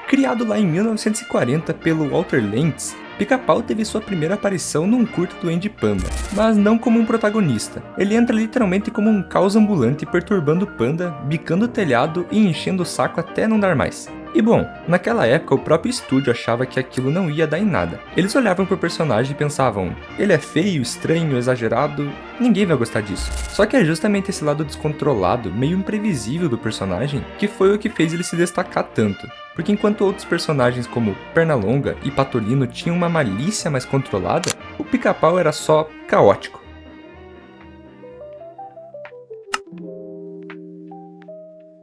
Criado lá em 1940 pelo Walter Lantz, Pica-Pau teve sua primeira aparição num curto do Andy Panda, mas não como um protagonista. Ele entra literalmente como um caos ambulante perturbando o Panda, bicando o telhado e enchendo o saco até não dar mais. E bom, naquela época o próprio estúdio achava que aquilo não ia dar em nada. Eles olhavam pro personagem e pensavam, ele é feio, estranho, exagerado, ninguém vai gostar disso. Só que é justamente esse lado descontrolado, meio imprevisível do personagem, que foi o que fez ele se destacar tanto. Porque enquanto outros personagens como Pernalonga e Patolino tinham uma malícia mais controlada, o Pica-Pau era só caótico.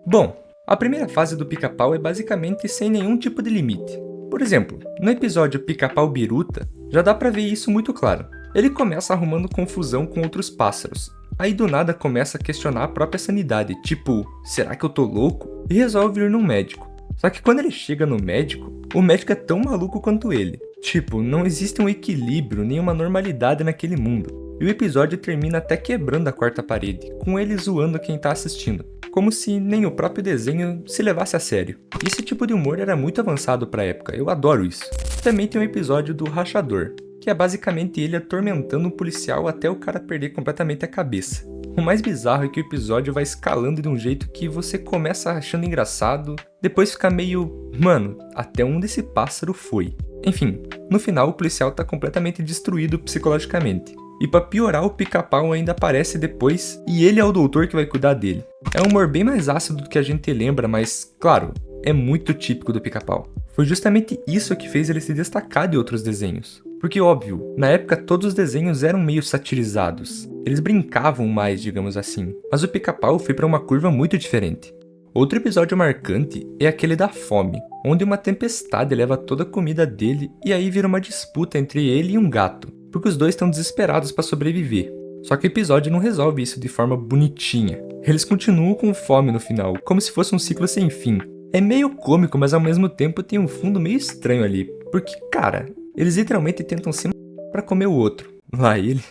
Bom, a primeira fase do Pica-Pau é basicamente sem nenhum tipo de limite. Por exemplo, no episódio Pica-Pau Biruta, já dá pra ver isso muito claro. Ele começa arrumando confusão com outros pássaros. Aí do nada começa a questionar a própria sanidade, tipo, será que eu tô louco? E resolve ir num médico. Só que quando ele chega no médico, o médico é tão maluco quanto ele. Tipo, não existe um equilíbrio nem uma normalidade naquele mundo. E o episódio termina até quebrando a quarta parede, com ele zoando quem tá assistindo. Como se nem o próprio desenho se levasse a sério. Esse tipo de humor era muito avançado pra época, eu adoro isso. Também tem um episódio do Rachador, que é basicamente ele atormentando um policial até o cara perder completamente a cabeça. O mais bizarro é que o episódio vai escalando de um jeito que você começa achando engraçado, depois fica meio, mano, até onde esse pássaro foi? Enfim, no final o policial tá completamente destruído psicologicamente. E pra piorar, o Pica-Pau ainda aparece depois e ele é o doutor que vai cuidar dele. É um humor bem mais ácido do que a gente lembra, mas, claro, é muito típico do Pica-Pau. Foi justamente isso que fez ele se destacar de outros desenhos. Porque, óbvio, na época todos os desenhos eram meio satirizados. Eles brincavam mais, digamos assim. Mas o Pica-Pau foi pra uma curva muito diferente. Outro episódio marcante é aquele da fome, onde uma tempestade leva toda a comida dele e aí vira uma disputa entre ele e um gato, porque os dois estão desesperados para sobreviver. Só que o episódio não resolve isso de forma bonitinha. Eles continuam com fome no final, como se fosse um ciclo sem fim. É meio cômico, mas ao mesmo tempo tem um fundo meio estranho ali, porque, cara, eles literalmente tentam se matar pra comer o outro. Lá ele.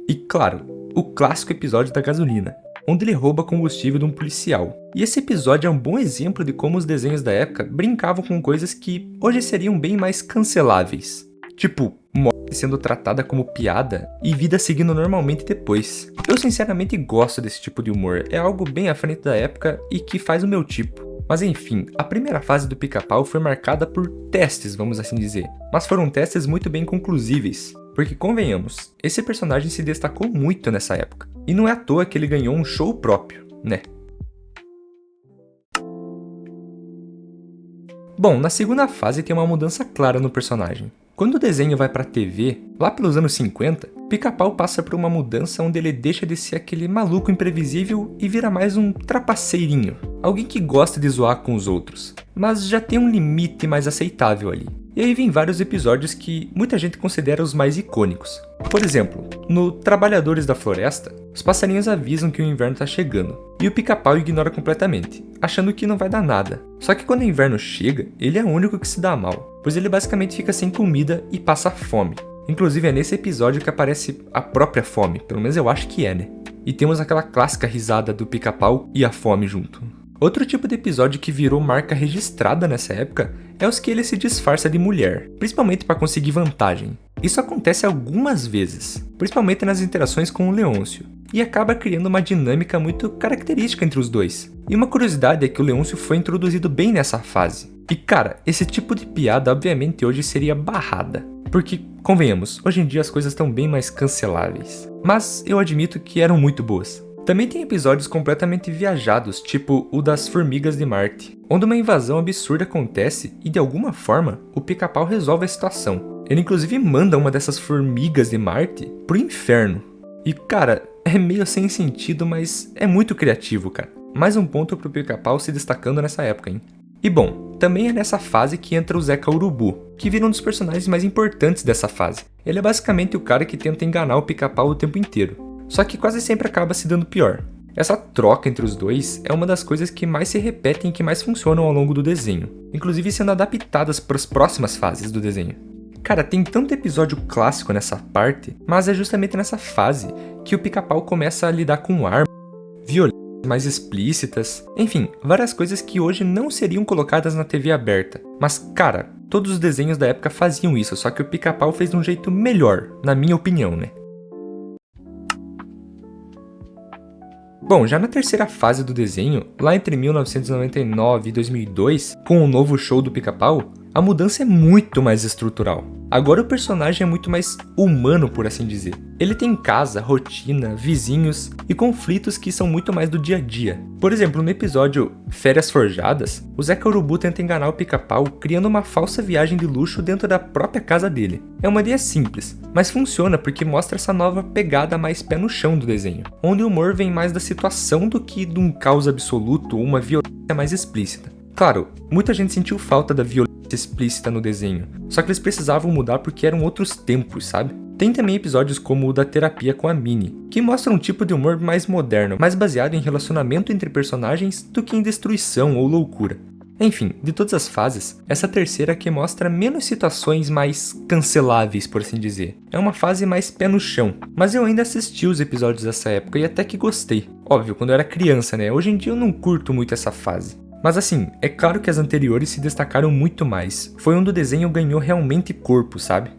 E claro, o clássico episódio da gasolina, onde ele rouba combustível de um policial. E esse episódio é um bom exemplo de como os desenhos da época brincavam com coisas que hoje seriam bem mais canceláveis. Tipo, morte sendo tratada como piada e vida seguindo normalmente depois. Eu sinceramente gosto desse tipo de humor, é algo bem à frente da época e que faz o meu tipo. Mas enfim, a primeira fase do Pica-Pau foi marcada por testes, vamos assim dizer. Mas foram testes muito bem conclusíveis. Porque convenhamos, esse personagem se destacou muito nessa época. E não é à toa que ele ganhou um show próprio, né? Bom, na segunda fase tem uma mudança clara no personagem. Quando o desenho vai pra TV, lá pelos anos 50, Pica-Pau passa por uma mudança onde ele deixa de ser aquele maluco imprevisível e vira mais um trapaceirinho. Alguém que gosta de zoar com os outros, mas já tem um limite mais aceitável ali. E aí vem vários episódios que muita gente considera os mais icônicos. Por exemplo, no Trabalhadores da Floresta, os passarinhos avisam que o inverno tá chegando, e o Pica-Pau ignora completamente, achando que não vai dar nada. Só que quando o inverno chega, ele é o único que se dá mal, pois ele basicamente fica sem comida e passa fome. Inclusive é nesse episódio que aparece a própria fome, pelo menos eu acho que é, né? E temos aquela clássica risada do Pica-Pau e a fome junto. Outro tipo de episódio que virou marca registrada nessa época é os que ele se disfarça de mulher, principalmente para conseguir vantagem. Isso acontece algumas vezes, principalmente nas interações com o Leôncio, e acaba criando uma dinâmica muito característica entre os dois. E uma curiosidade é que o Leôncio foi introduzido bem nessa fase. E cara, esse tipo de piada obviamente hoje seria barrada, porque, convenhamos, hoje em dia as coisas estão bem mais canceláveis. Mas eu admito que eram muito boas. Também tem episódios completamente viajados, tipo o das Formigas de Marte, onde uma invasão absurda acontece e de alguma forma o Pica-Pau resolve a situação. Ele inclusive manda uma dessas formigas de Marte pro inferno. E cara, é meio sem sentido, mas é muito criativo, cara. Mais um ponto pro Pica-Pau se destacando nessa época, hein? E bom, também é nessa fase que entra o Zeca Urubu, que vira um dos personagens mais importantes dessa fase. Ele é basicamente o cara que tenta enganar o Pica-Pau o tempo inteiro. Só que quase sempre acaba se dando pior. Essa troca entre os dois é uma das coisas que mais se repetem e que mais funcionam ao longo do desenho, inclusive sendo adaptadas para as próximas fases do desenho. Cara, tem tanto episódio clássico nessa parte, mas é justamente nessa fase que o Pica-Pau começa a lidar com arma, violência mais explícitas, enfim, várias coisas que hoje não seriam colocadas na TV aberta. Mas, cara, todos os desenhos da época faziam isso, só que o Pica-Pau fez de um jeito melhor, na minha opinião, né? Bom, já na terceira fase do desenho, lá entre 1999 e 2002, com o novo show do Pica-Pau, a mudança é muito mais estrutural. Agora o personagem é muito mais humano, por assim dizer. Ele tem casa, rotina, vizinhos e conflitos que são muito mais do dia a dia. Por exemplo, no episódio Férias Forjadas, o Zeca Urubu tenta enganar o Pica-Pau criando uma falsa viagem de luxo dentro da própria casa dele. É uma ideia simples, mas funciona porque mostra essa nova pegada mais pé no chão do desenho, onde o humor vem mais da situação do que de um caos absoluto ou uma violência mais explícita. Claro, muita gente sentiu falta da violência explícita no desenho, só que eles precisavam mudar porque eram outros tempos, sabe? Tem também episódios como o da terapia com a Minnie, que mostra um tipo de humor mais moderno, mais baseado em relacionamento entre personagens do que em destruição ou loucura. Enfim, de todas as fases, essa terceira que mostra menos situações mais canceláveis, por assim dizer. É uma fase mais pé no chão, mas eu ainda assisti os episódios dessa época e até que gostei. Óbvio, quando eu era criança, né? Hoje em dia eu não curto muito essa fase. Mas assim, é claro que as anteriores se destacaram muito mais. Foi onde o desenho ganhou realmente corpo, sabe?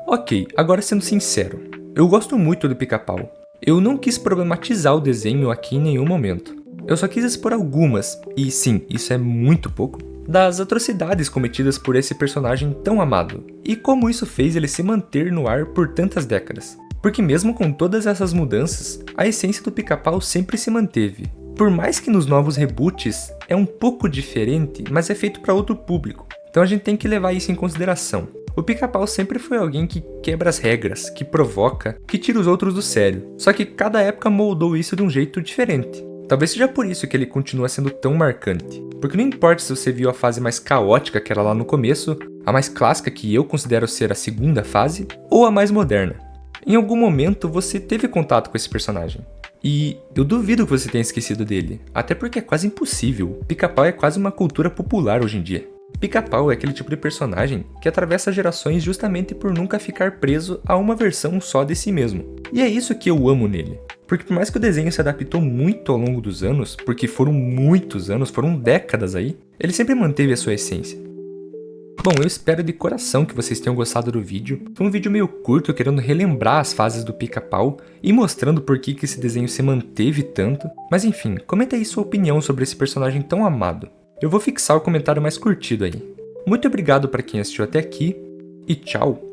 Ok, agora sendo sincero, eu gosto muito do Pica-Pau. Eu não quis problematizar o desenho aqui em nenhum momento. Eu só quis expor algumas, e sim, isso é muito pouco, das atrocidades cometidas por esse personagem tão amado, e como isso fez ele se manter no ar por tantas décadas. Porque mesmo com todas essas mudanças, a essência do Pica-Pau sempre se manteve. Por mais que nos novos reboots é um pouco diferente, mas é feito para outro público, então a gente tem que levar isso em consideração. O Pica-Pau sempre foi alguém que quebra as regras, que provoca, que tira os outros do sério, só que cada época moldou isso de um jeito diferente. Talvez seja por isso que ele continua sendo tão marcante, porque não importa se você viu a fase mais caótica que era lá no começo, a mais clássica que eu considero ser a segunda fase, ou a mais moderna. Em algum momento você teve contato com esse personagem. E eu duvido que você tenha esquecido dele, até porque é quase impossível. Pica-Pau é quase uma cultura popular hoje em dia. Pica-Pau é aquele tipo de personagem que atravessa gerações justamente por nunca ficar preso a uma versão só de si mesmo. E é isso que eu amo nele. Porque por mais que o desenho se adaptou muito ao longo dos anos, porque foram muitos anos, foram décadas aí, ele sempre manteve a sua essência. Bom, eu espero de coração que vocês tenham gostado do vídeo. Foi um vídeo meio curto, querendo relembrar as fases do Pica-Pau e mostrando por que esse desenho se manteve tanto. Mas enfim, comenta aí sua opinião sobre esse personagem tão amado. Eu vou fixar o comentário mais curtido aí. Muito obrigado para quem assistiu até aqui e tchau!